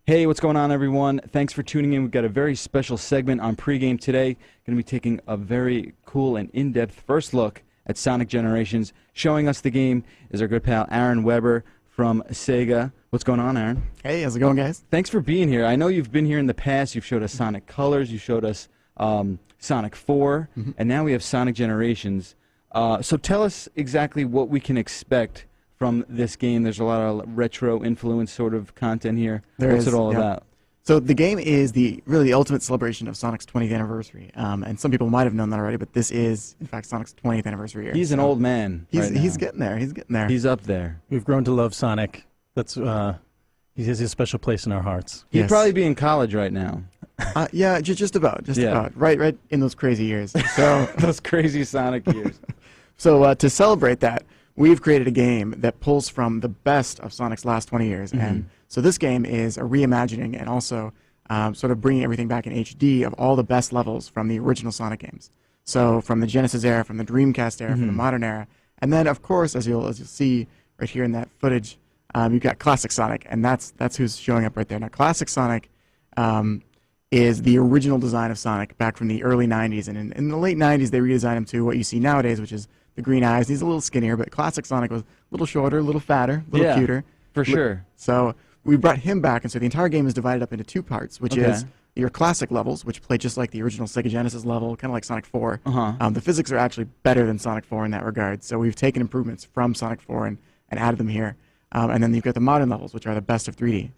Hey, what's going on, everyone? Thanks for tuning in. We've got a very special segment on pregame today. Going to be taking a very cool and in-depth first look at Sonic Generations. Showing us the game is our good pal Aaron Weber from Sega. What's going on, Aaron? Hey, how's it going, guys? Thanks for being here. I know you've been here in the past. You've showed us Sonic Colors. You showed us Sonic 4, and now we have Sonic Generations. So tell us exactly what we can expect from this game. There's a lot of retro influence sort of content here. What's it all about? So the game is really the ultimate celebration of Sonic's 20th anniversary. And some people might have known that already, but this is, in fact, Sonic's 20th anniversary year. He's an old man. He's getting there. He's getting there. He's up there. We've grown to love Sonic. That's he has a special place in our hearts. He'd probably be in college right now. Yeah, just about. Just about. Right in those crazy years. So those crazy Sonic years. So to celebrate that, we've created a game that pulls from the best of Sonic's last 20 years. And so this game is a reimagining and also sort of bringing everything back in HD of all the best levels from the original Sonic games. So from the Genesis era, from the Dreamcast era, from the modern era. And then, of course, as you'll see right here in that footage, you've got Classic Sonic, and that's who's showing up right there. Now, Classic Sonic is the original design of Sonic back from the early 90s. And in the late 90s, they redesigned him to what you see nowadays, which is the green eyes. He's a little skinnier, but Classic Sonic was a little shorter, a little fatter, a little cuter. For sure. So we brought him back, and so the entire game is divided up into two parts, which is your classic levels, which play just like the original Sega Genesis level, kind of like Sonic 4. The physics are actually better than Sonic 4 in that regard, so we've taken improvements from Sonic 4 and added them here. And then you've got the modern levels, which are the best of 3D.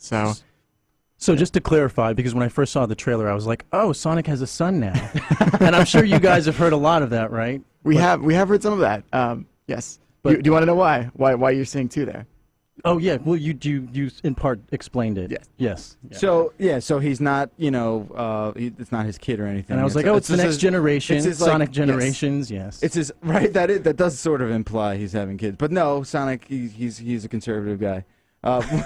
So just to clarify, because when I first saw the trailer, I was like, oh, Sonic has a son now. And I'm sure you guys have heard a lot of that, right? We have heard some of that, yes. But do you want to know why? Why you're seeing two there? Oh, yeah. Well, you in part explained it. Yes. Yeah. So he's not, it's not his kid or anything. And I was like, it's the next generation, Sonic Generations, yes. It's his, right, that does sort of imply he's having kids. But no, Sonic, he's a conservative guy.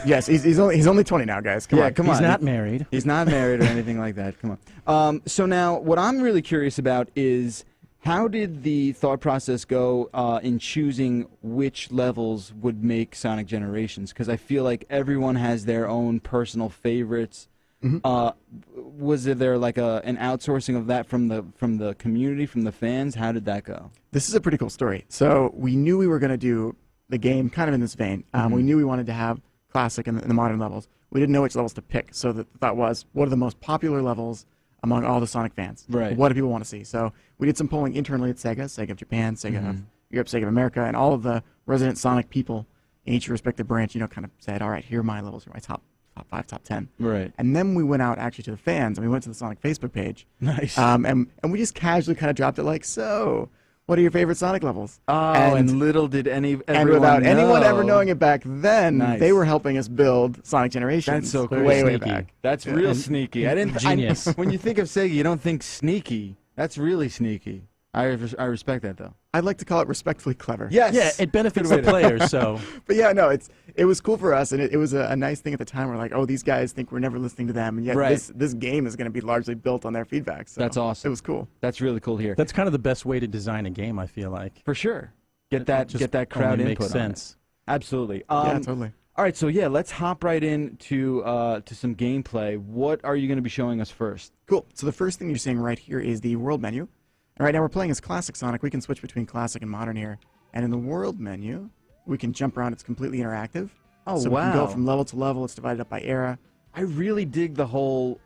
Yes, he's only 20 now, guys. Come on. He's not married. He's not married or anything like that. Come on. So now, what I'm really curious about is how did the thought process go in choosing which levels would make Sonic Generations? Because I feel like everyone has their own personal favorites. Was there like an outsourcing of that from the community, from the fans? How did that go? This is a pretty cool story. So we knew we were going to do the game kind of in this vein. We knew we wanted to have classic and the modern levels. We didn't know which levels to pick, so the thought was, what are the most popular levels among all the Sonic fans? Right. What do people want to see? So we did some polling internally at Sega of Japan, Sega of Europe, Sega of America, and all of the resident Sonic people in each respective branch, kind of said, all right, here are my levels, here are my top 5, top 10. Right. And then we went out actually to the fans, and we went to the Sonic Facebook page. Nice. And we just casually kind of dropped it like, so what are your favorite Sonic levels? Oh, and little did anyone without know. anyone ever knowing it back then, Nice. they were helping us build Sonic Generations. That's so cool. Way back. That's real sneaky. Genius. When you think of Sega, you don't think sneaky. That's really sneaky. I respect that, though. I'd like to call it respectfully clever. Yes. Yeah, it benefits the players, so. But yeah, no, it was cool for us, and it was a nice thing at the time. We're like, oh, these guys think we're never listening to them, and yet this game is going to be largely built on their feedback. So that's awesome. It was cool. That's really cool here. That's kind of the best way to design a game, I feel like. For sure. Get that crowd input makes sense. Absolutely. Yeah, totally. All right, so yeah, let's hop right into to some gameplay. What are you going to be showing us first? Cool. So the first thing you're seeing right here is the world menu. And right now we're playing as Classic Sonic. We can switch between Classic and Modern here. And in the world menu, we can jump around. It's completely interactive. Oh, so wow. we can go from level to level. It's divided up by era. I really dig the whole,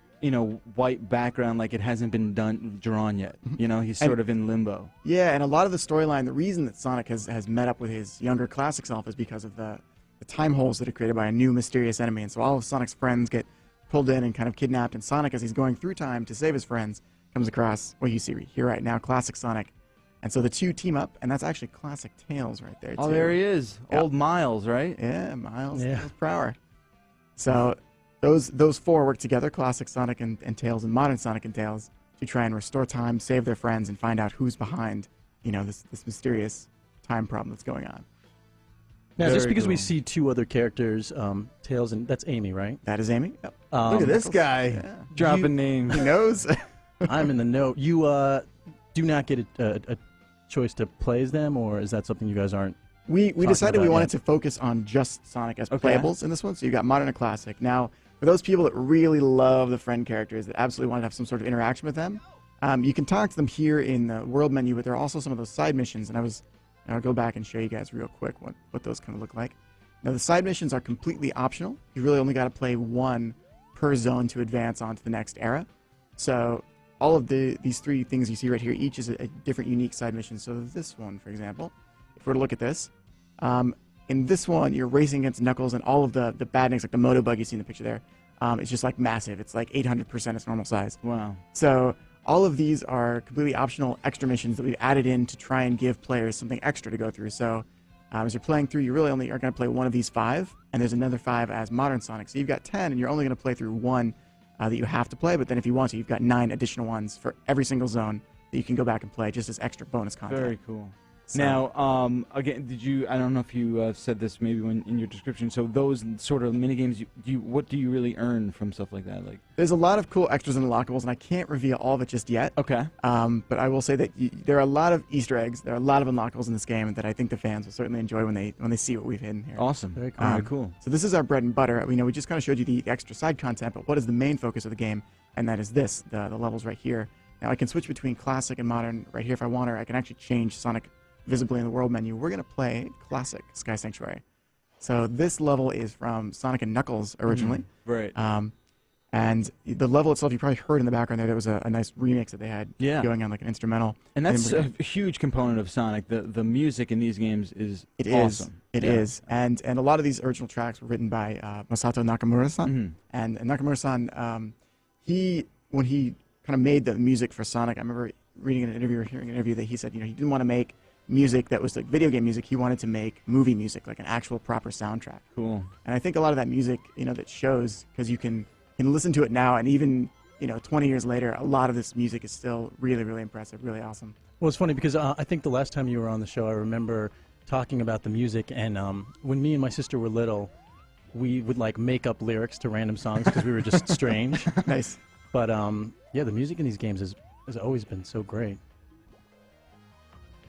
white background, like it hasn't been drawn yet. He's sort of in limbo. Yeah, and a lot of the storyline, the reason that Sonic has met up with his younger Classic self is because of the time holes that are created by a new mysterious enemy. And so all of Sonic's friends get pulled in and kind of kidnapped. And Sonic, as he's going through time to save his friends, comes across what you see here right now, Classic Sonic. And so the two team up, and that's actually Classic Tails right there, too. Oh, there he is. Yep. Old Miles, right? Yeah, Miles per hour. So those four work together, Classic Sonic and Tails and Modern Sonic and Tails, to try and restore time, save their friends, and find out who's behind, this mysterious time problem that's going on. Now, just because we see two other characters, Tails and that's Amy, right? That is Amy. Yep. Look at this guy dropping names. He knows. I'm in the know. You do not get a choice to play as them, or is that something you guys aren't? We decided we wanted to focus on just Sonic as playables in this one. So you got Modern and Classic. Now, for those people that really love the friend characters, that absolutely want to have some sort of interaction with them, you can talk to them here in the world menu, but there are also some of those side missions, and I'll go back and show you guys real quick what those kind of look like. Now, the side missions are completely optional. You really only got to play one per zone to advance on to the next era. So all of these three things you see right here, each is a different unique side mission. So this one, for example, if we were to look at this, in this one, you're racing against Knuckles, and all of the bad things, like the moto bug you see in the picture there, it's just like massive. It's like 800% its normal size. Wow. So all of these are completely optional extra missions that we've added in to try and give players something extra to go through. So as you're playing through, you really only are going to play one of these 5, and there's another 5 as Modern Sonic. So you've got 10, and you're only going to play through one that you have to play, but then if you want to, you've got 9 additional ones for every single zone that you can go back and play just as extra bonus content. Very cool. So, now, again, I don't know if you said this maybe in your description, so those sort of minigames, what do you really earn from stuff like that? Like, there's a lot of cool extras and unlockables, and I can't reveal all of it just yet. Okay. But I will say that there are a lot of Easter eggs, there are a lot of unlockables in this game that I think the fans will certainly enjoy when they see what we've hidden here. Awesome. Very cool. Very cool. So this is our bread and butter. We just kind of showed you the extra side content, but what is the main focus of the game? And that is this, the levels right here. Now I can switch between classic and modern right here if I want, or I can actually change Sonic visibly in the world menu. We're going to play classic Sky Sanctuary. So this level is from Sonic and Knuckles originally. Right. And the level itself, you probably heard in the background there was a nice remix that they had going on, like an instrumental. And that's a huge component of Sonic. The music in these games is awesome. It is. And a lot of these original tracks were written by Masato Nakamura-san. And Nakamura-san, when he kind of made the music for Sonic, I remember reading an interview or hearing an interview that he said, he didn't want to make music that was like video game music. He wanted to make movie music, like an actual proper soundtrack. Cool. And I think a lot of that music, that shows, because you can listen to it now, and even 20 years later, a lot of this music is still really, really impressive, really awesome. Well, it's funny because I think the last time you were on the show, I remember talking about the music, and when me and my sister were little, we would like make up lyrics to random songs because we were just strange. Nice. But yeah, the music in these games has always been so great.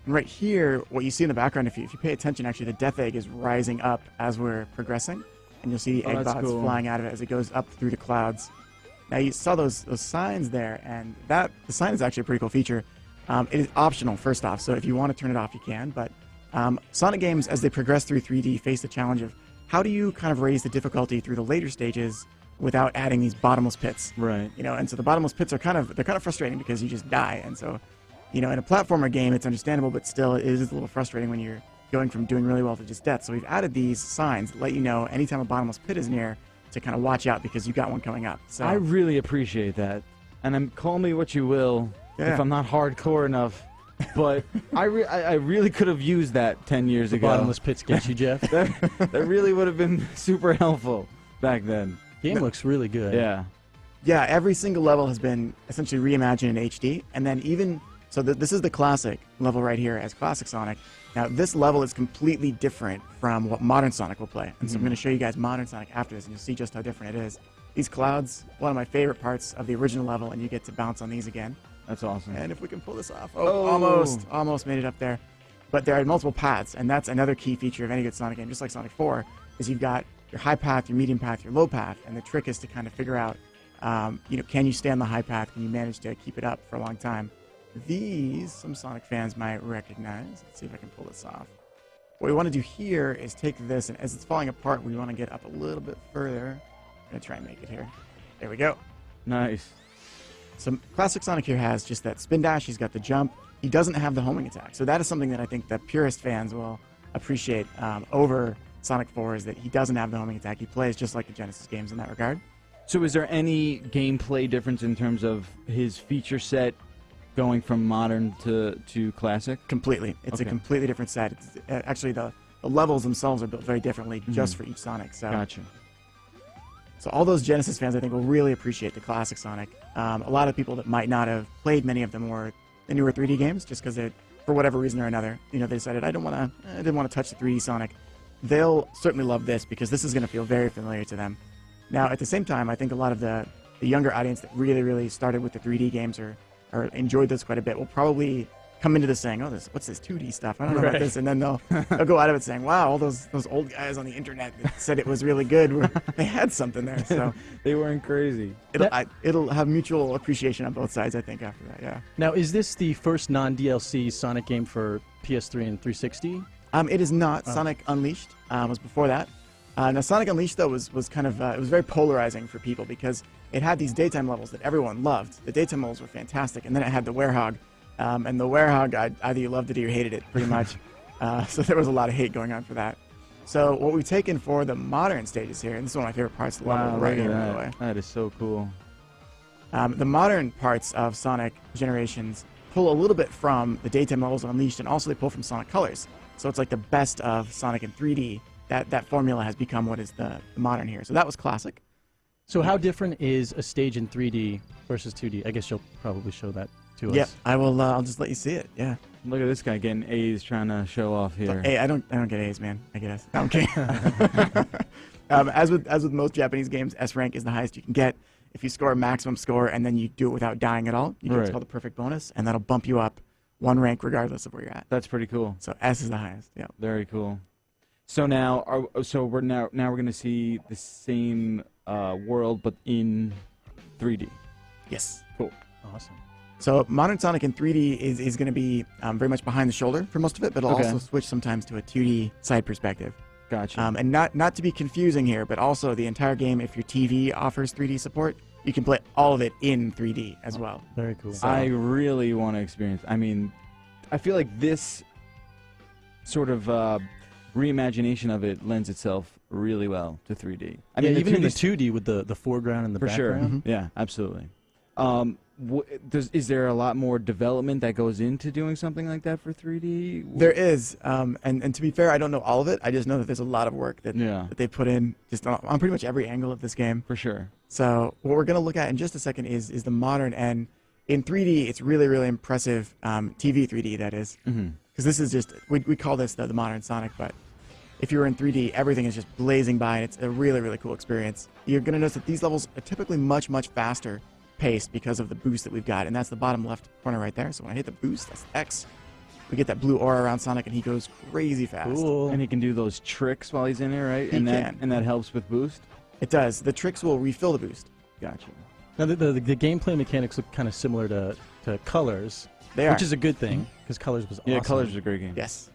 And right here, what you see in the background, if you pay attention, actually, the Death Egg is rising up as we're progressing. And you'll see the egg bots flying out of it as it goes up through the clouds. Now, you saw those signs there, and the sign is actually a pretty cool feature. It is optional, first off, so if you want to turn it off, you can. But Sonic games, as they progress through 3D, face the challenge of how do you kind of raise the difficulty through the later stages without adding these bottomless pits. Right. And so the bottomless pits are kind of frustrating because you just die. And so, in a platformer game, it's understandable, but still it is a little frustrating when you're going from doing really well to just death. So we've added these signs that let you know anytime a bottomless pit is near to kind of watch out because you got one coming up. So I really appreciate that. And call me what you will if I'm not hardcore enough. But I really could have used that 10 years ago. Bottomless pits get you, Jeff. that really would have been super helpful back then. Game looks really good. Yeah. Yeah, every single level has been essentially reimagined in HD. And then this is the classic level right here as Classic Sonic. Now, this level is completely different from what Modern Sonic will play. And so I'm going to show you guys Modern Sonic after this, and you'll see just how different it is. These clouds, one of my favorite parts of the original level, and you get to bounce on these again. That's awesome. And if we can pull this off. Almost made it up there. But there are multiple paths, and that's another key feature of any good Sonic game, just like Sonic 4, is you've got your high path, your medium path, your low path, and the trick is to kind of figure out, can you stay on the high path? Can you manage to keep it up for a long time? These, some Sonic fans might recognize. Let's see if I can pull this off. What we want to do here is take this, and as it's falling apart, we want to get up a little bit further. I'm going to try and make it here. There we go. Nice. So Classic Sonic here has just that spin dash. He's got the jump. He doesn't have the homing attack. So that is something that I think the purist fans will appreciate over Sonic 4, is that he doesn't have the homing attack. He plays just like the Genesis games in that regard. So is there any gameplay difference in terms of his feature set going from modern to classic? Completely. It's a completely different set. It's, actually, the levels themselves are built very differently just for each Sonic. So. Gotcha. So all those Genesis fans, I think, will really appreciate the classic Sonic. A lot of people that might not have played many of the newer 3D games, just because for whatever reason or another, they decided I didn't want to touch the 3D Sonic. They'll certainly love this because this is going to feel very familiar to them. Now, at the same time, I think a lot of the younger audience that really, really started with the 3D games or enjoyed those quite a bit will probably come into this saying, "Oh, what's this 2D stuff? I don't know about this," and then they'll go out of it saying, "Wow, all those old guys on the internet that said it was really good, they had something there." So They weren't crazy. it'll have mutual appreciation on both sides, I think, after that. Yeah. Now, is this the first non-DLC Sonic game for PS3 and 360? It is not. Sonic Unleashed was before that. Now, Sonic Unleashed, though, was kind of it was very polarizing for people because it had these daytime levels that everyone loved. The daytime levels were fantastic, and then it had the Werehog, and the Werehog, either you loved it or you hated it, pretty much. So there was a lot of hate going on for that. So what we've taken for the modern stages here, and this is one of my favorite parts of the level right here, by the way. That is so cool. The modern parts of Sonic Generations pull a little bit from the daytime levels of Unleashed, and also they pull from Sonic Colors. So it's like the best of Sonic in 3D. That formula has become what is the modern here. So that was classic. So how different is a stage in 3D versus 2D? I guess you'll probably show that to us. Yep, I will. I'll just let you see it. Yeah. Look at this guy getting A's, trying to show off here. Hey, I don't get A's, man. I guess. No, I'm kidding. As with most Japanese games, S rank is the highest you can get. If you score a maximum score and then you do it without dying at all, you get what's called the perfect bonus, and that'll bump you up one rank regardless of where you're at. That's pretty cool. So S is the highest. Yeah. Very cool. So now, we're going to see the same world, but in 3D. Yes. Cool. Awesome. So modern Sonic in 3D is going to be very much behind the shoulder for most of it, but it'll also switch sometimes to a 2D side perspective. Gotcha. And not to be confusing here, but also the entire game, if your TV offers 3D support, you can play all of it in 3D as well. Very cool. So, I really want to experience. I mean, I feel like this sort of reimagination of it lends itself really well to 3D. I mean, even in the 2D with the foreground and the background. For sure. Mm-hmm. Yeah, absolutely. Is there a lot more development that goes into doing something like that for 3D? There is, and to be fair, I don't know all of it. I just know that there's a lot of work that they put in just on pretty much every angle of this game. For sure. So what we're going to look at in just a second is the modern, and in 3D, it's really, really impressive TV 3D, that is. Because this is just, we call this the modern Sonic, but if you were in 3D, everything is just blazing by, and it's a really, really cool experience. You're going to notice that these levels are typically much, much faster paced because of the boost that we've got, and that's the bottom left corner right there. So when I hit the boost, that's X, we get that blue aura around Sonic, and he goes crazy fast. Cool. And he can do those tricks while he's in there, right? He can. And that helps with boost? It does. The tricks will refill the boost. Gotcha. Now, the gameplay mechanics look kind of similar to Colors, They are. which is a good thing, because Colors was awesome. Yeah, Colors is a great game. Yes.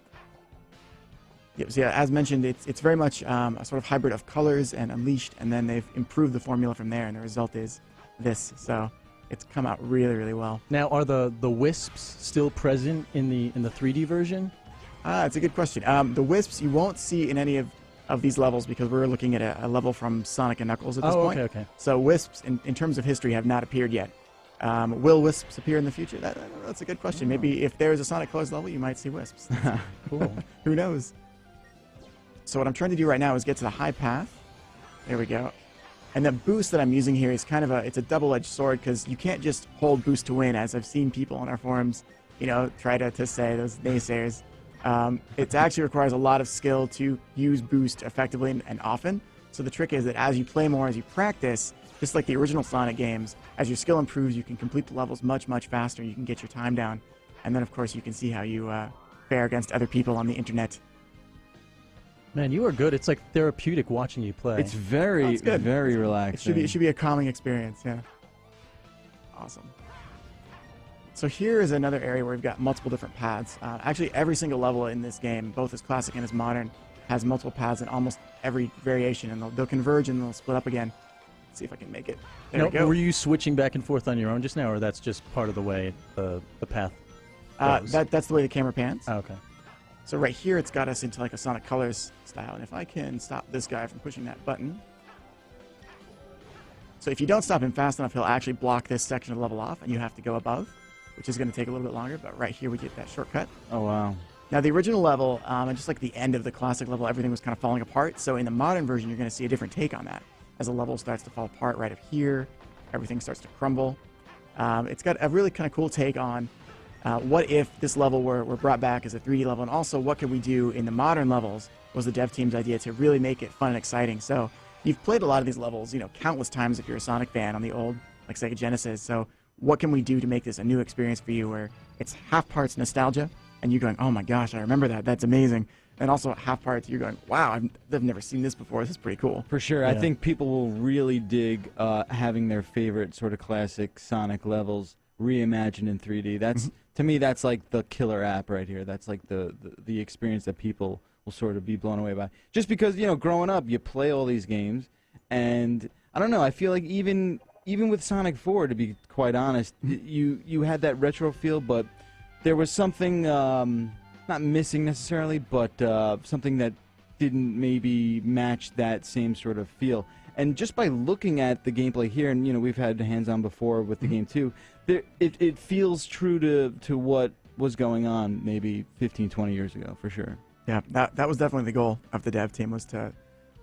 Yep, so yeah, as mentioned, it's very much a sort of hybrid of Colors and Unleashed, and then they've improved the formula from there, and the result is this. So it's come out really, really well. Now, are the wisps still present in the 3D version? It's a good question. The wisps you won't see in any of these levels because we're looking at a level from Sonic and Knuckles at this point. Okay. So wisps, in terms of history, have not appeared yet. Will wisps appear in the future? That's a good question. Maybe if there's a Sonic Colors level, you might see wisps. Cool. Who knows? So what I'm trying to do right now is get to the high path. There we go. And the boost that I'm using here is kind of it's a double-edged sword because you can't just hold boost to win, as I've seen people on our forums, try to say, those naysayers. It actually requires a lot of skill to use boost effectively and often. So the trick is that as you play more, as you practice, just like the original Sonic games, as your skill improves, you can complete the levels much, much faster. You can get your time down. And then, of course, you can see how you fare against other people on the internet. Man, you are good. It's like therapeutic watching you play. It's very, very relaxing. It should be a calming experience, yeah. Awesome. So here is another area where we've got multiple different paths. Actually, every single level in this game, both as classic and as modern, has multiple paths in almost every variation, and they'll converge and they'll split up again. Let's see if I can make it. There we go. Were you switching back and forth on your own just now, or that's just part of the way the path goes? That's the way the camera pans. Oh, okay. So right here, it's got us into like a Sonic Colors style. And if I can stop this guy from pushing that button. So if you don't stop him fast enough, he'll actually block this section of the level off, and you have to go above, which is going to take a little bit longer. But right here, we get that shortcut. Oh, wow. Now, the original level, and just like the end of the classic level, everything was kind of falling apart. So in the modern version, you're going to see a different take on that. As the level starts to fall apart right up here, everything starts to crumble. It's got a really kind of cool take on what if this level were brought back as a 3D level, and also what could we do in the modern levels was the dev team's idea to really make it fun and exciting. So you've played a lot of these levels, countless times if you're a Sonic fan on the old like Sega Genesis. So what can we do to make this a new experience for you where it's half parts nostalgia and you're going, oh my gosh, I remember that, that's amazing, and also half parts you're going, wow, I've never seen this before, this is pretty cool. For sure. Yeah. I think people will really dig having their favorite sort of classic Sonic levels reimagined in 3D. That's to me, that's like the killer app right here. That's like the experience that people will sort of be blown away by. Just because, you know, growing up, you play all these games, and I don't know, I feel like even with Sonic 4, to be quite honest, you had that retro feel, but there was something not missing necessarily, but something that didn't maybe match that same sort of feel. And just by looking at the gameplay here, and you know, we've had hands-on before with the game too, it feels true to what was going on maybe 15, 20 years ago, for sure. Yeah, that was definitely the goal of the dev team, was to,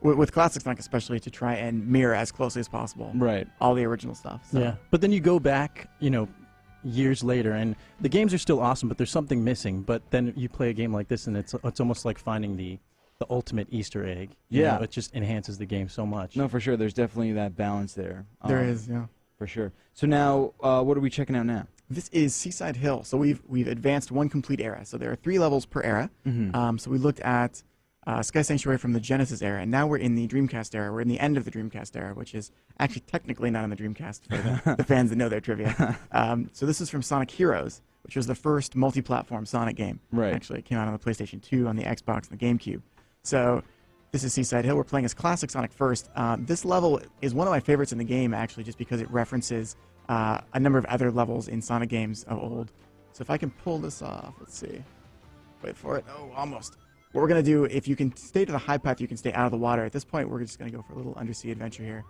with Classic Sonic especially, to try and mirror as closely as possible Right. all the original stuff. So. Yeah, but then you go back, you know, years later, and the games are still awesome, but there's something missing. But then you play a game like this, and it's almost like finding the ultimate Easter egg. You Yeah. know, it just enhances the game so much. No, for sure. There's definitely that balance there. There is, yeah. For sure. So now, what are we checking out now? This is Seaside Hill. So we've advanced one complete era. So there are 3 levels per era. So we looked at Sky Sanctuary from the Genesis era, and now we're in the Dreamcast era. We're in the end of the Dreamcast era, which is actually technically not on the Dreamcast for the fans that know their trivia. So this is from Sonic Heroes, which was the first multi-platform Sonic game. Right. Actually, it came out on the PlayStation 2, on the Xbox, and the GameCube. So this is Seaside Hill. We're playing as Classic Sonic first. This level is one of my favorites in the game, actually, just because it references a number of other levels in Sonic games of old. So if I can pull this off, let's see. Wait for it. Oh, almost. What we're going to do, if you can stay to the high path, you can stay out of the water. At this point, we're just going to go for a little undersea adventure here.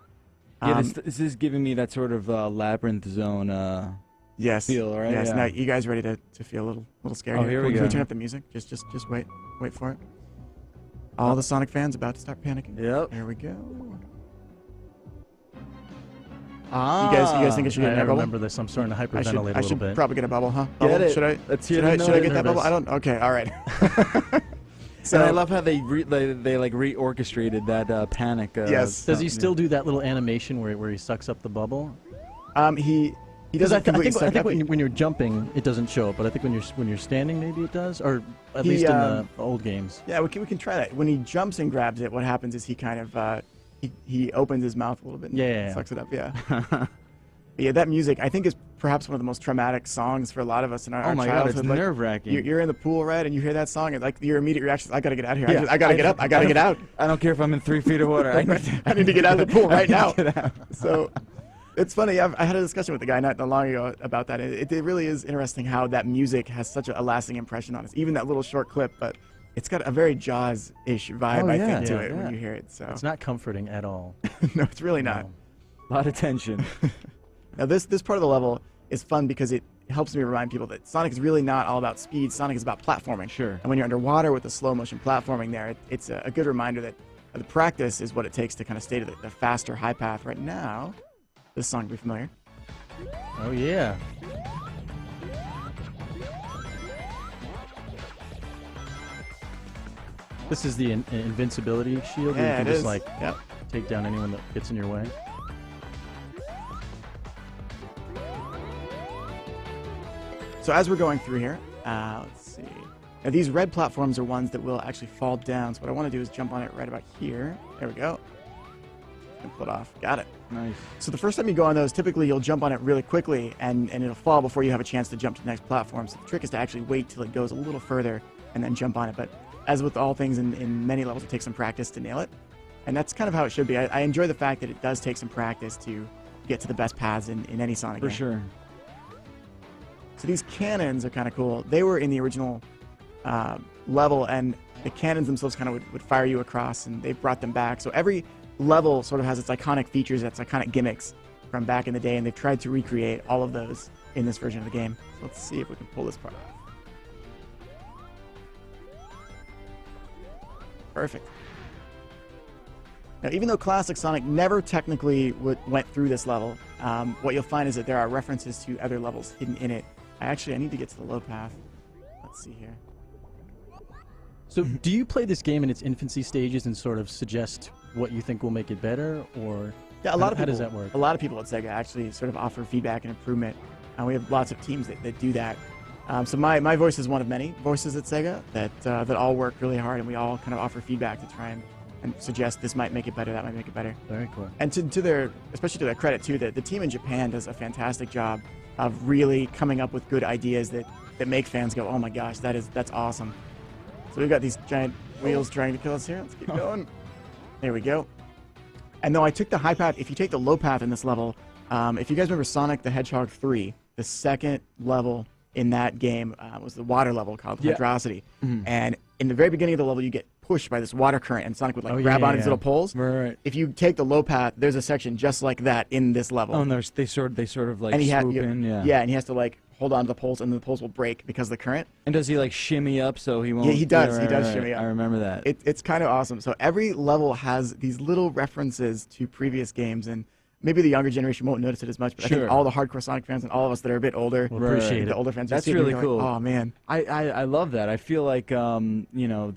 Yeah, this is giving me that sort of labyrinth zone Yes. feel, right? Yes. Yeah. Now, you guys ready to feel a little scared? Oh, here we Can go. we turn up the music? Just wait. Wait for it. All the Sonic fans about to start panicking. Yep. There we go. Ah. You guys think I should get I in a bubble? remember this. I'm starting to hyperventilate a I little should bit. probably get a bubble, huh? Get Bubble? it. Should I? Let's hear Should the I note. get that bubble? Nervous. I don't. Okay. All right. So I love how they like reorchestrated that panic. Yes. Does he still do that little animation where he sucks up the bubble? He Because doesn't completely I suck think up. when you're jumping, it doesn't show up. But I think when you're standing, maybe it does, or at He, least in the old games. Yeah, we can try that. When he jumps and grabs it, what happens is he kind of he opens his mouth a little bit and Yeah. sucks it up. Yeah. But yeah, that music I think is perhaps one of the most traumatic songs for a lot of us in our Oh my God, childhood. it's Like, nerve-wracking. You're in the pool, right, and you hear that song, and like your immediate reaction is, I gotta get out of here. Yeah, I gotta get up. I gotta get out. I don't care if I'm in 3 feet of water. I I need to get out of the pool right now. Get out. So it's funny. I had a discussion with the guy not that long ago about that. It really is interesting how that music has such a lasting impression on us. Even that little short clip, but it's got a very Jaws-ish vibe, Oh, I yeah. think, to Yeah. it when you hear it. So It's not comforting at all. no, it's really not. No. A lot of tension. Now this part of the level is fun because it helps me remind people that Sonic is really not all about speed. Sonic is about platforming. Sure. And when you're underwater with the slow motion platforming there, it's a good reminder that the practice is what it takes to kind of stay to the faster high path. Right now, this song will be familiar. Oh yeah. This is the invincibility shield. Where Yeah, you can it just is. like Yep. take down anyone that gets in your way. So as we're going through here, let's see. Now these red platforms are ones that will actually fall down. So what I want to do is jump on it right about here. There we go. And pull it off. Got it. Nice. So the first time you go on those, typically you'll jump on it really quickly and it'll fall before you have a chance to jump to the next platform. So the trick is to actually wait till it goes a little further and then jump on it. But as with all things in many levels, it takes some practice to nail it. And that's kind of how it should be. I enjoy the fact that it does take some practice to get to the best paths in any Sonic For game. sure. So these cannons are kind of cool. They were in the original level, and the cannons themselves kind of would fire you across, and they've brought them back. So every level sort of has its iconic features, its iconic gimmicks from back in the day, and they've tried to recreate all of those in this version of the game. So let's see if we can pull this part off. Perfect. Now, even though Classic Sonic never technically went through this level, what you'll find is that there are references to other levels hidden in it. I need to get to the low path. Let's see here. So, do you play this game in its infancy stages and sort of suggest what you think will make it better, or Yeah, a lot of how people, does that work? A lot of people at SEGA actually sort of offer feedback and improvement We have lots of teams that do that. So my voice is one of many voices at Sega that all work really hard, and we all kind of offer feedback to try and suggest this might make it better, that might make it better. Very cool. And to their, especially to their credit too, the team in Japan does a fantastic job of really coming up with good ideas that make fans go, oh my gosh, that's awesome. So we've got these giant wheels trying to kill us here. Let's keep going. There we go. And though I took the high path, if you take the low path in this level, if you guys remember Sonic the Hedgehog 3, the second level in that game was the water level called Hydrosity. And in the very beginning of the level, you get pushed by this water current, and Sonic would grab on these little poles. Right. If you take the low path, there's a section just like that in this level. Oh, and they sort of like and swoop in. Yeah, and he has to like hold on to the poles, and the poles will break because of the current. And does he like shimmy up so he won't? Yeah, he does. Right, he does right, shimmy up. I remember that. It's kind of awesome. So every level has these little references to previous games, and maybe the younger generation won't notice it as much, but I think all the hardcore Sonic fans and all of us that are a bit older will appreciate it. The older fans, that's really cool. Like, oh man, I love that. I feel like you know,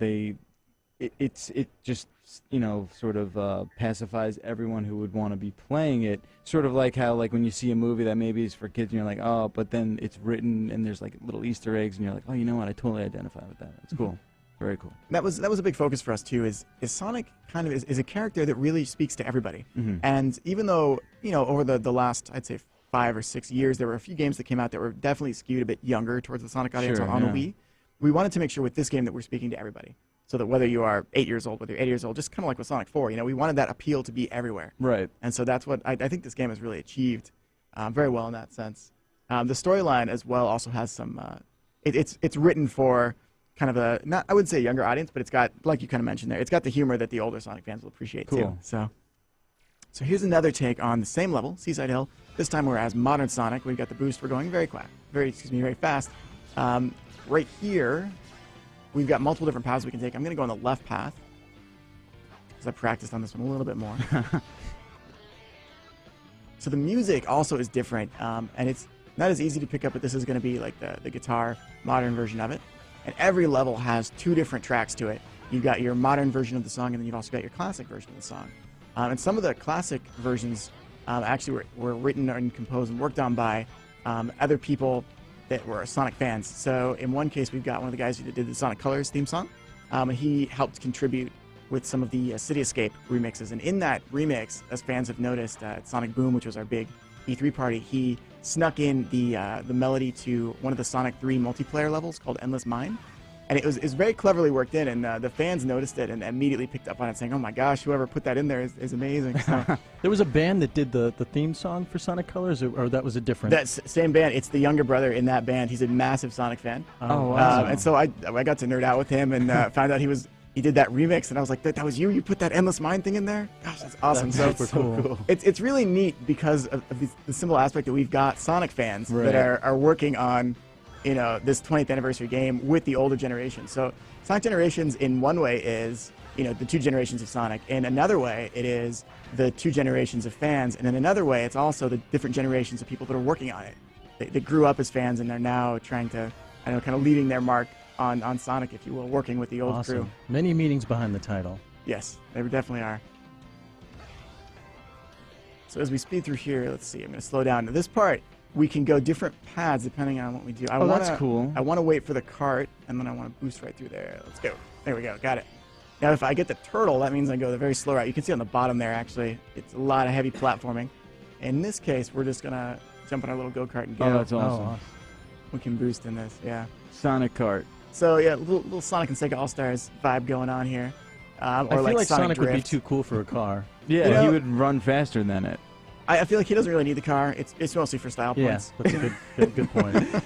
it just, you know, sort of pacifies everyone who would want to be playing it. Sort of like how, like, when you see a movie that maybe is for kids and you're like, oh, but then it's written and there's like little Easter eggs and you're like, oh, you know what, I totally identify with that. It's cool. Very cool. That was a big focus for us too. Is Sonic kind of is a character that really speaks to everybody. And even though, you know, over the last, I'd say 5 or 6 years, there were a few games that came out that were definitely skewed a bit younger towards the Sonic audience on the Wii. We wanted to make sure with this game that we're speaking to everybody. So that whether you are 8 years old, whether you're 80 years old, just kind of like with Sonic 4, you know, we wanted that appeal to be everywhere. Right. And so that's what I think this game has really achieved very well in that sense. The storyline as well also has some. It's written for kind of a, not, I would say younger audience, but it's got, like you kind of mentioned there, it's got the humor that the older Sonic fans will appreciate too. So here's another take on the same level, Seaside Hill. This time we're as modern Sonic. We've got the boost. We're going very fast. Right here, we've got multiple different paths we can take. I'm going to go on the left path because I practiced on this one a little bit more. So the music also is different, and it's not as easy to pick up, but this is going to be like the guitar modern version of it. And every level has 2 different tracks to it. You've got your modern version of the song, and then you've also got your classic version of the song. And some of the classic versions actually were written and composed and worked on by other people that were Sonic fans. So in one case, we've got one of the guys who did the Sonic Colors theme song. He helped contribute with some of the City Escape remixes. And in that remix, as fans have noticed, at Sonic Boom, which was our big E3 party, he snuck in the melody to one of the Sonic 3 multiplayer levels called Endless Mine. And it was very cleverly worked in, and the fans noticed it and immediately picked up on it, saying, oh my gosh, whoever put that in there is amazing. So, there was a band that did the theme song for Sonic Colors, or that was a different? That same band. It's the younger brother in that band. He's a massive Sonic fan. Oh, wow. And so I got to nerd out with him and found out he did that remix, and I was like, that was you? You put that Endless Mine thing in there? Gosh, that's awesome. That's so super cool. It's really neat because of the simple aspect that we've got Sonic fans that are working on, you know, this 20th anniversary game with the older generation. So Sonic Generations in one way is, you know, the 2 generations of Sonic. In another way, it is the 2 generations of fans. And in another way, it's also the different generations of people that are working on it. They grew up as fans and are now trying to, I don't know, kind of leaving their mark on Sonic, if you will, working with the old crew. Many meanings behind the title. Yes, there definitely are. So as we speed through here, let's see, I'm going to slow down. Now this part, we can go different paths depending on what we do. That's cool. I want to wait for the cart, and then I want to boost right through there. Let's go. There we go. Got it. Now, if I get the turtle, that means I go the very slow route. You can see on the bottom there, actually, it's a lot of heavy platforming. In this case, we're just going to jump on our little go-kart and go. Oh, that's awesome. We can boost in this, yeah. Sonic Kart. So, yeah, little Sonic and Sega All-Stars vibe going on here. I feel like Sonic would be Drift. too cool for a car. Yeah, You know, he would run faster than it. I feel like he doesn't really need the car. It's mostly for style points. Yeah, that's a good point. So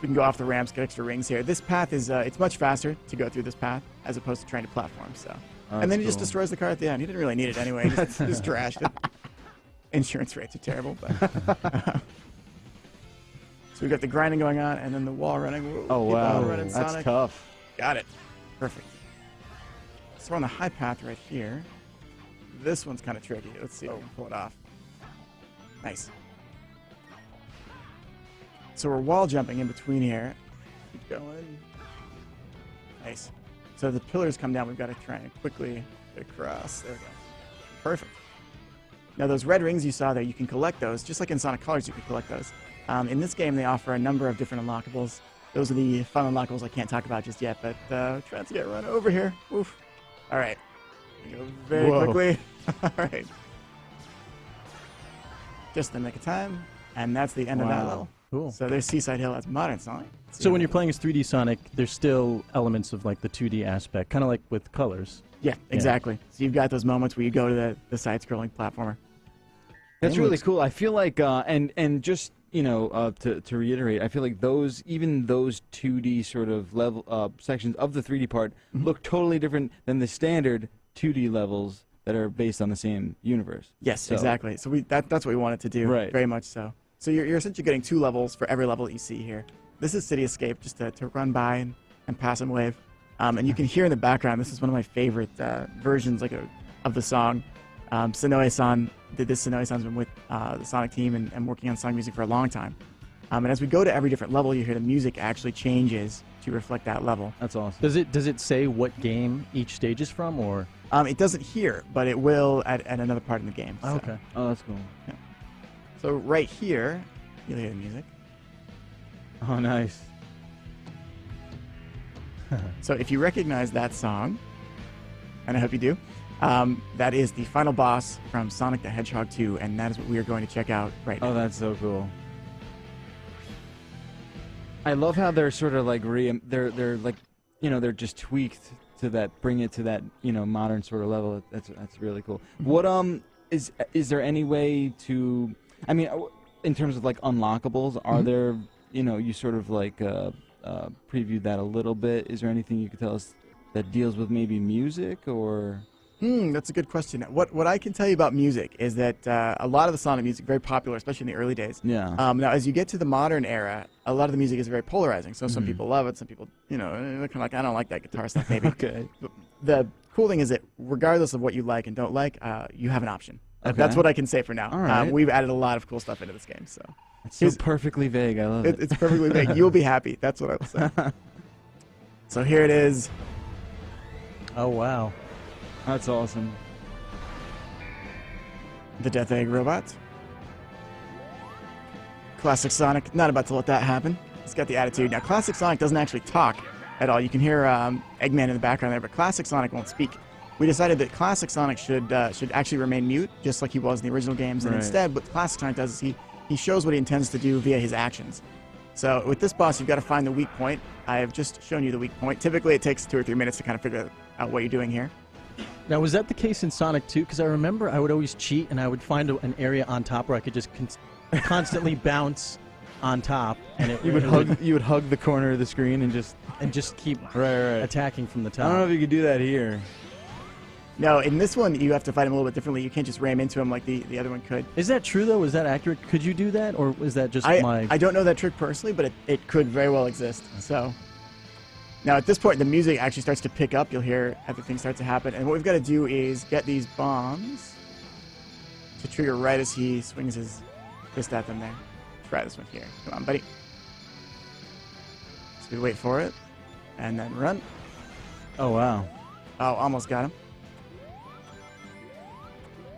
we can go off the ramps, get extra rings here. This path is it's much faster to go through this path as opposed to trying to platform. So, and then he just destroys the car at the end. He didn't really need it anyway. He just trashed it. Insurance rates are terrible. But so we got the grinding going on, and then the wall running. Whoa, Oh wow, running, that's Sonic. tough. Got it. Perfect. So we're on the high path right here. This one's kind of tricky. Let's see if we can pull it off. Nice. So we're wall jumping in between here. Keep going. Nice. So the pillars come down. We've got to try and quickly get across. There we go. Perfect. Now those red rings you saw there, you can collect those, just like in Sonic Colors you can collect those. In this game they offer a number of different unlockables. Those are the fun unlockables I can't talk about just yet, but trying to get run over here. Oof. All right. Go very quickly. All right. Just in the nick of time, and that's the end of that level. Cool. So there's Seaside Hill as modern Sonic. So when you're playing as 3D Sonic, there's still elements of like the 2D aspect, kind of like with Colors. Yeah, exactly. So you've got those moments where you go to the side-scrolling platformer. That's really cool. I feel like, and just to reiterate, I feel like even those 2D sort of level sections of the 3D part look totally different than the standard 2D levels that are based on the same universe. Yes, exactly. So that's what we wanted to do. Right. Very much so. So you're essentially getting 2 levels for every level that you see here. This is City Escape, just to run by and pass and wave. And you can hear in the background, this is one of my favorite versions of the song. Sonoe-san did this. Sonoe-san's been with the Sonic team and working on song music for a long time. And as we go to every different level, you hear the music actually changes to reflect that level. That's awesome. Does it say what game each stage is from, or? It doesn't here, but it will at another part in the game. So. Oh, okay. Oh, that's cool. Yeah. So right here, you'll hear the music. Oh, nice. So if you recognize that song, and I hope you do, that is the final boss from Sonic the Hedgehog 2, and that is what we are going to check out right now. Oh, that's so cool. I love how they're sort of like they're like, they're just tweaked to that, bring it to that, modern sort of level. That's really cool. What is there any way to, I mean, in terms of like unlockables, are there, you sort of like previewed that a little bit. Is there anything you could tell us that deals with maybe music or? That's a good question. What I can tell you about music is that a lot of the Sonic music, very popular, especially in the early days. Yeah. Now, as you get to the modern era, a lot of the music is very polarizing. So some people love it, some people, they're kind of like, I don't like that guitar stuff, maybe. Okay. But the cool thing is that regardless of what you like and don't like, you have an option. Okay. That's what I can say for now. All right. We've added a lot of cool stuff into this game. So It's so perfectly vague. I love it. It's perfectly vague. You'll be happy. That's what I will say. So here it is. Oh, wow. That's awesome. The Death Egg robot. Classic Sonic, not about to let that happen. He's got the attitude. Now, Classic Sonic doesn't actually talk at all. You can hear Eggman in the background there, but Classic Sonic won't speak. We decided that Classic Sonic should actually remain mute, just like he was in the original games. And instead, what Classic Sonic does is he shows what he intends to do via his actions. So with this boss, you've got to find the weak point. I have just shown you the weak point. Typically, it takes 2 or 3 minutes to kind of figure out what you're doing here. Now, was that the case in Sonic 2? Because I remember I would always cheat, and I would find an area on top where I could just constantly bounce on top, and You would hug the corner of the screen and just keep right. attacking from the top. I don't know if you could do that here. No, in this one, you have to fight him a little bit differently. You can't just ram into him like the other one could. Is that true, though? Is that accurate? Could you do that, or is that just my... I don't know that trick personally, but it could very well exist. So now at this point, the music actually starts to pick up. You'll hear everything start to happen. And what we've got to do is get these bombs to trigger right as he swings his fist at them there. Try this one here. Come on, buddy. So we wait for it, and then run. Oh, wow. Oh, almost got him.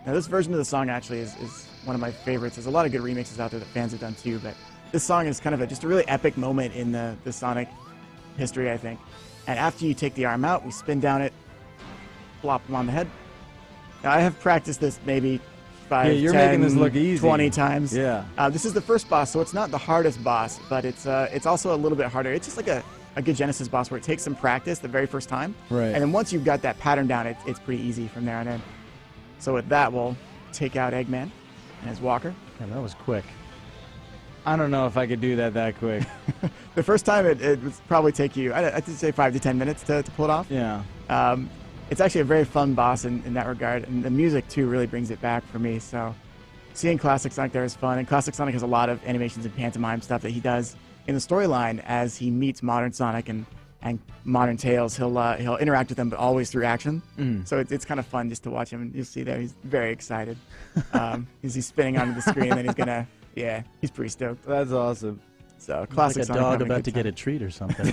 Now, this version of the song actually is one of my favorites. There's a lot of good remixes out there that fans have done too, but this song is kind of just a really epic moment in the Sonic history, I think. And after you take the arm out, we spin down it, plop him on the head. Now, I have practiced this maybe 5, you're 10, making this look easy. 20 times. Yeah. This is the first boss, so it's not the hardest boss, but it's also a little bit harder. It's just like a good Genesis boss where it takes some practice the very first time. Right. And then once you've got that pattern down, it's pretty easy from there on in. So with that, we'll take out Eggman and his walker. Yeah, that was quick. I don't know if I could do that quick. The first time, it would probably take you, I'd say 5 to 10 minutes to pull it off. Yeah. It's actually a very fun boss in that regard, and the music, too, really brings it back for me. So seeing Classic Sonic there is fun, and Classic Sonic has a lot of animations and pantomime stuff that he does in the storyline as he meets modern Sonic and modern Tails. He'll interact with them, but always through action. So it's kind of fun just to watch him. You'll see there, he's very excited. He's spinning onto the screen, and then he's gonna, he's pretty stoked. That's awesome. So Classic like a Sonic dog having about good to time. get a treat or something.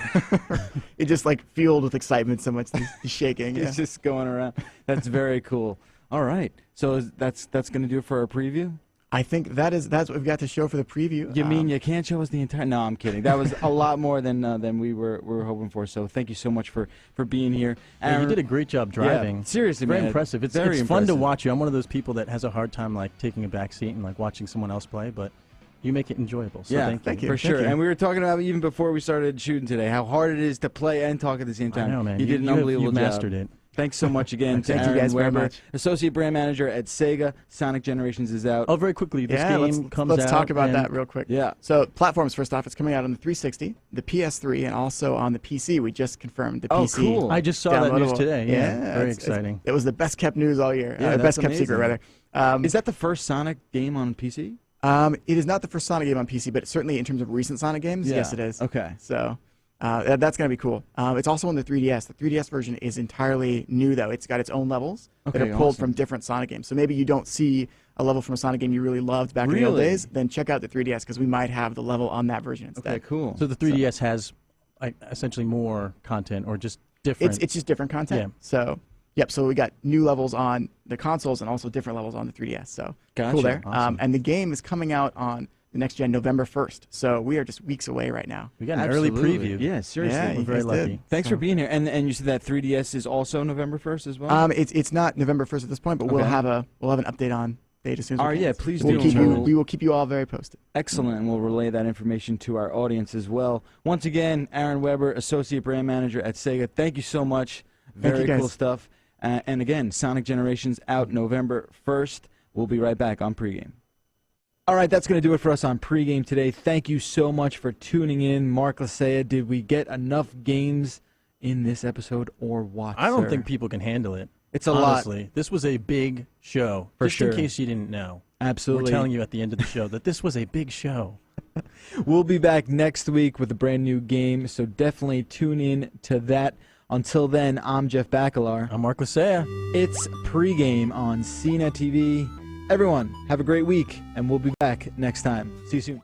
It's just like fueled with excitement so much that he's shaking. He's just going around. That's very cool. All right. So that's going to do it for our preview? I think that's what we've got to show for the preview. You mean you can't show us the entire? No, I'm kidding. That was a lot more than we were hoping for. So thank you so much for being here. Yeah, you did a great job driving. Yeah, seriously, very man. impressive. It's very fun to impressive. watch you. I'm one of those people that has a hard time like taking a back seat and like watching someone else play, but you make it enjoyable. So Yeah, thank you. for sure. Thank you. And we were talking about even before we started shooting today how hard it is to play and talk at the same time. I know, man. You did an unbelievable you've job. mastered it. Thanks so much again to Thank you Aaron guys very Weber, much. Associate Brand Manager at SEGA. Sonic Generations is out. Oh, very quickly, this game comes out. Let's talk about and that real quick. Yeah. So platforms, first off, it's coming out on the 360, the PS3, and also on the PC. We just confirmed the PC. Cool. I just saw that news downloadable. today. Yeah, very it's exciting. It was the best kept news all year. Yeah, best that's kept secret, amazing. rather. Is that the first Sonic game on PC? It is not the first Sonic game on PC, but certainly in terms of recent Sonic games, Yeah. yes, it is. Okay. So that's going to be cool. It's also on the 3DS. The 3DS version is entirely new, though. It's got its own levels that Okay, are pulled awesome. from different Sonic games. So maybe you don't see a level from a Sonic game you really loved back in the old Really? days, then check out the 3DS because we might have the level on that version instead. Okay, cool. So the 3DS has essentially more content or just different. It's just different content. Yeah. So, yep. So we got new levels on the consoles and also different levels on the 3DS. So Gotcha. cool there. Awesome. And the game is coming out on the next gen November 1st. So we are just weeks away right now. We got an Absolutely. early preview. Yeah, seriously. Yeah, We're you very guys did. lucky. Thanks So- for being here. And you said that 3DS is also November 1st as well? It's not November 1st at this point, but we'll Okay. have an update on date as soon as we All right, can. yeah, please We'll do. keep We'll- we will keep you all very posted. Excellent, and we'll relay that information to our audience as well. Once again, Aaron Weber, Associate Brand Manager at SEGA. Thank you so much. Thank Very you, guys. cool stuff. And again, Sonic Generations out November 1st. We'll be right back on pregame. All right, that's going to do it for us on pregame today. Thank you so much for tuning in. Mark Lasea, did we get enough games in this episode or what? I don't sir? think people can handle it. It's a honestly. This was a big show. For just sure. in case you didn't know. Absolutely. We're telling you at the end of the show that this was a big show. We'll be back next week with a brand new game, so definitely tune in to that. Until then, I'm Jeff Bacalar. I'm Mark Lasea. It's pregame on Cnet TV. Everyone, have a great week, and we'll be back next time. See you soon.